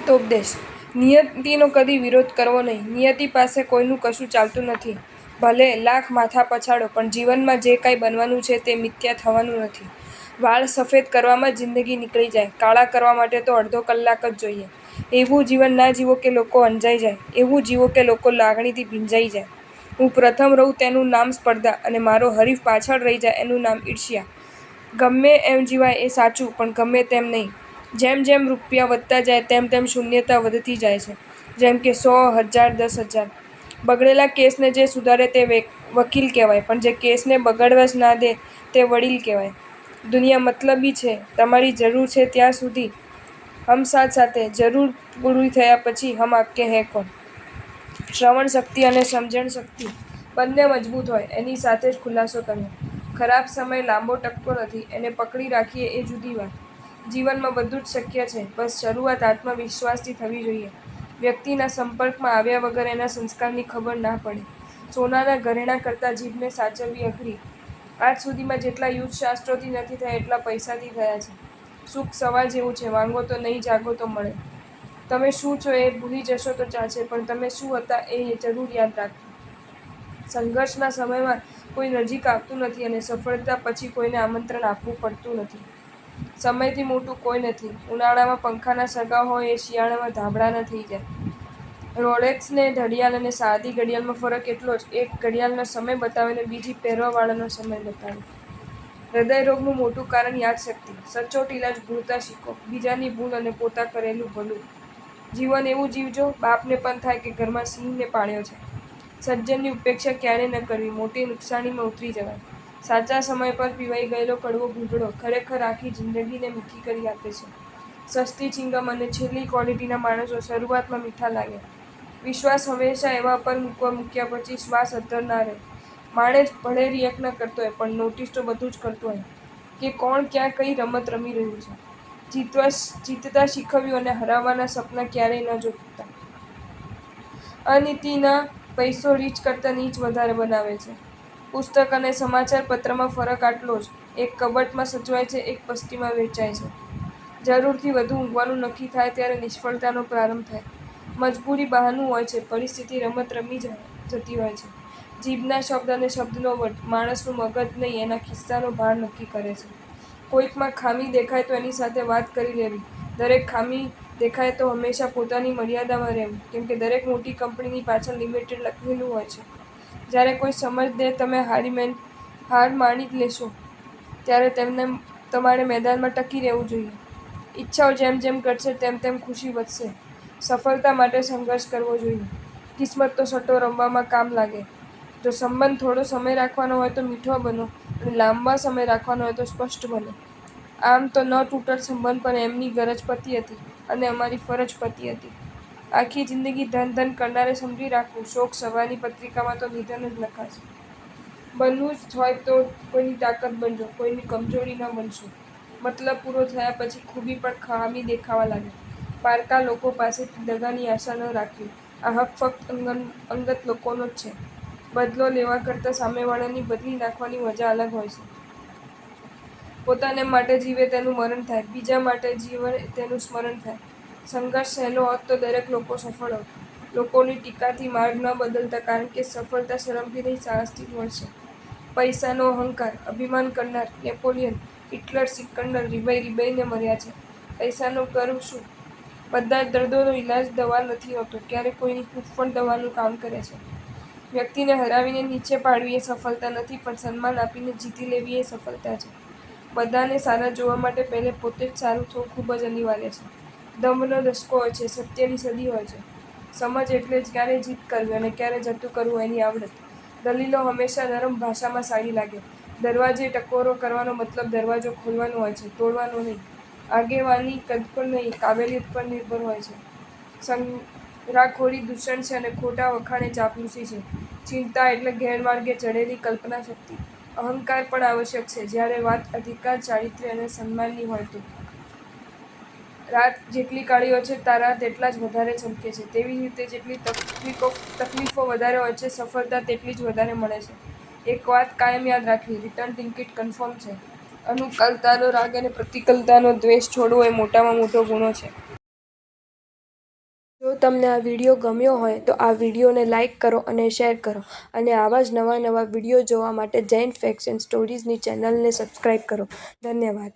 હિતોપદેશ: નિયતિનો કદી વિરોધ કરવો નહીં. નિયતિ પાસે કોઈનું કશું ચાલતું નથી. ભલે લાખ માથા પછાડો, પણ જીવનમાં જે કાંઈ બનવાનું છે તે મિથ્યા થવાનું નથી. વાળ સફેદ કરવામાં જ જિંદગી નીકળી જાય, કાળા કરવા માટે તો અડધો કલાક જ જોઈએ. એવું જીવન ના જીવો કે લોકો અંજાઈ જાય, એવું જીવો કે લોકો લાગણીથી ભીંજાઈ જાય. હું પ્રથમ રહું તેનું નામ સ્પર્ધા, અને મારો હરીફ પાછળ રહી જાય એનું નામ ઈર્ષ્યા. ગમે એમ જીવાય એ સાચું, પણ ગમે તેમ નહીં. જેમ જેમ રૂપિયા વધતા જાય તેમ તેમ શૂન્યતા વધતી જાય છે. જેમ કે 100, 1000, 10,000. બગડેલા કેસને જે સુધારે તે વકીલ કહેવાય, પણ જે કેસને બગડવા જ ના દે તે વડીલ કહેવાય. દુનિયા મતલબી છે તમારી જરૂર છે ત્યાં સુધી. હમ સાથ સાથે, જરૂર પૂરી થયા પછી હમ આપકે હૈ કોન. શ્રવણ શક્તિ અને સમજણ શક્તિ બંને મજબૂત હોય એની સાથે જ ખુલાસો કર્યો. ખરાબ સમય લાંબો ટકતો નથી, એને પકડી રાખીએ એ જુદી વાત. જીવનમાં બધું જ શક્ય છે, બસ શરૂઆત આત્મવિશ્વાસથી થવી જોઈએ. વ્યક્તિના સંપર્કમાં આવ્યા વગર એના સંસ્કારની ખબર ના પડે. સોનાના ઘરેણાં કરતાં જીભને સાચવવી અઘરી. આજ સુધીમાં જેટલા યુદ્ધશાસ્ત્રોથી નથી થયા એટલા પૈસાથી થયા છે. સુખ સવાર જેવું છે, માંગો તો નહીં, જાગો તો મળે. તમે શું છો એ ભૂલી જશો તો ચાલશે, પણ તમે શું હતા એ જરૂર યાદ રાખજો. સંઘર્ષના સમયમાં કોઈ નજીક આવતું નથી, અને સફળતા પછી કોઈને આમંત્રણ આપવું પડતું નથી. સમયથી મોટું કોઈ નથી. ઉનાળામાં પંખાના સગા હોય એ શિયાળામાં ધાબળાના થઈ જાય. રોલેક્સને ઘડિયાળ અને સાદી ઘડિયાળમાં ફરક એટલો જ, એક ઘડિયાળનો સમય બતાવે ને બીજી પહેરવાવાળાનો સમય બતાવે. હૃદયરોગનું મોટું કારણ યાદશક્તિ. સચોટ ઈલાજ ભૂલતા શીખો. બીજાની ભૂલ અને પોતા કરેલું ભલું. જીવન એવું જીવજો, બાપને પણ થાય કે ઘરમાં સિંહને પાળ્યો છે. સજ્જનની ઉપેક્ષા ક્યારેય ન કરવી, મોટી નુકસાનીમાં ઉતરી જવાય. સાચા સમય પર પીવાઈ ગયેલો કડવો ઘૂંટડો ખરેખર આખી જિંદગીને મીઠી કરી આપે છે. સસ્તી ચિંગમ અને છેલ્લી ક્વોલિટીના માણસો શરૂઆતમાં મીઠા લાગે. વિશ્વાસ હંમેશા એવા પર મૂક્યા પછી શ્વાસ અદ્ધર ના રહે. માણસ ભલે રિએક્ટ ન કરતો હોય, પણ નોટિસ તો બધું જ કરતો હોય કે કોણ ક્યાં કઈ રમત રમી રહ્યું છે. જીતતા શીખવ્યું અને હરાવવાના સપના ક્યારેય ન જોતા. અનીતિના પૈસો રીચ કરતાં નીચ વધારે બનાવે છે. પુસ્તક અને સમાચાર પત્રમાં ફરક આટલો જ, એક કબાટમાં સચવાય છે, એક પસ્તીમાં વેચાય છે. જરૂરથી વધુ ઊંઘવાનું નક્કી થાય ત્યારે નિષ્ફળતાનો પ્રારંભ થાય. મજબૂરી બહાનું હોય છે, પરિસ્થિતિ રમત રમી જતી હોય છે. જીભના શબ્દ અને શબ્દનો વટ માણસનું મગજ નહીં, એના ખિસ્સાનો ભાર નક્કી કરે છે. કોઈકમાં ખામી દેખાય તો એની સાથે વાત કરી લેવી. દરેક ખામી દેખાય તો હંમેશા પોતાની મર્યાદામાં રહેવું, કેમ કે દરેક મોટી કંપનીની પાછળ લિમિટેડ લખેલું હોય છે. જ્યારે કોઈ સમજ દે તમે હાર માની લેશો, ત્યારે તમારે મેદાનમાં ટકી રહેવું જોઈએ. ઈચ્છાઓ જેમ જેમ ઘટશે તેમ તેમ ખુશી વધશે. સફળતા માટે સંઘર્ષ કરવો જોઈએ. કિસ્મત તો સટ્ટો રમવામાં કામ લાગે. જો સંબંધ થોડો સમય રાખવાનો હોય તો મીઠો બનો, અને લાંબા સમય રાખવાનો હોય તો સ્પષ્ટ બનો. આમ તો ન તૂટત સંબંધ, પણ એમની ગરજ પતી હતી અને અમારી ફરજ પતી હતી. આખી જિંદગી ધન ધન કરનારે સમજી રાખવું, શોક સવારની પત્રિકામાં તો નિધન જ લખાશે. બનવું જ હોય તો કોઈની તાકાત બનજો, કોઈની કમજોરી ન બનશો. મતલબ પૂરો થયા પછી ખૂબી પણ ખામી દેખાવા લાગે. પારકા લોકો પાસેથી દગાની આશા ન રાખવી. આ હક ફક્ત અંગત લોકોનો જ છે. બદલો લેવા કરતાં સામેવાળાની બદલી નાખવાની મજા અલગ હોય છે. પોતાને માટે જીવે તેનું મરણ થાય, બીજા માટે જીવે તેનું સ્મરણ થાય. સંઘર્ષ સહેલો હોત તો દરેક લોકો સફળ હોત. લોકોની ટીકાથી માર્ગ ન બદલતા, કારણ કે સફળતા શરમથી નહીં, સાહસથી જ મળશે. પૈસાનો અહંકાર, અભિમાન કરનાર નેપોલિયન, હિટલર, સિકંદર રીબાઈને મર્યા છે. પૈસાનું કરવું શું? બધા જ દર્દોનો ઈલાજ દવા નથી હોતો, ક્યારેક કોઈની હૂંફ પણ દવાનું કામ કરે છે. વ્યક્તિને હરાવીને નીચે પાડવી એ સફળતા નથી, પણ સન્માન આપીને જીતી લેવી એ સફળતા છે. બધાને સારા જોવા માટે પહેલા પોતે જ સારું થવું ખૂબ જ અનિવાર્ય છે. દંભનો દસકો હોય છે, સત્યની સદી હોય છે. સમજ એટલે જ ક્યારે જીત કરવી અને ક્યારે જતું કરવું એની આવડત. દલીલો હંમેશા નરમ ભાષામાં સારી લાગે. દરવાજે ટકોરો કરવાનો મતલબ દરવાજો ખોલવાનો હોય છે, તોડવાનો નહીં. આગેવાની કદ પર નહીં, કાબેલિયત પર નિર્ભર હોય છે. સંરાખોરી દૂષણ છે અને ખોટા વખાણે ચાંપલૂસી છે. ચિંતા એટલે ગેરમાર્ગે ચઢેલી કલ્પનાશક્તિ. અહંકાર પણ આવશ્યક છે, જ્યારે વાત અધિકાર, ચારિત્ર્ય અને સન્માનની હોય તો. રાત જેટલી કાળી હોય છે, તારા તેટલા જ વધારે ચમકે છે. તેવી જ રીતે જેટલી તકલીફો વધારે હોય છે, સફળતા તેટલી જ વધારે મળે છે. એક વાત કાયમ યાદ રાખવી, રિટર્ન ટિકિટ કન્ફર્મ છે. અનુકૂળતાનો રાગ અને પ્રતિકૂળતાનો દ્વેષ છોડવો એ મોટામાં મોટો ગુનો છે. તમને આ વિડીયો ગમ્યો હોય તો આ વિડીયોને લાઇક કરો અને શેર કરો અને આવા જ નવા વિડીયો જોવા માટે જૈન ફેક્ટ્સ એન્ડ સ્ટોરીઝની ચેનલને સબસ્ક્રાઈબ કરો. ધન્યવાદ.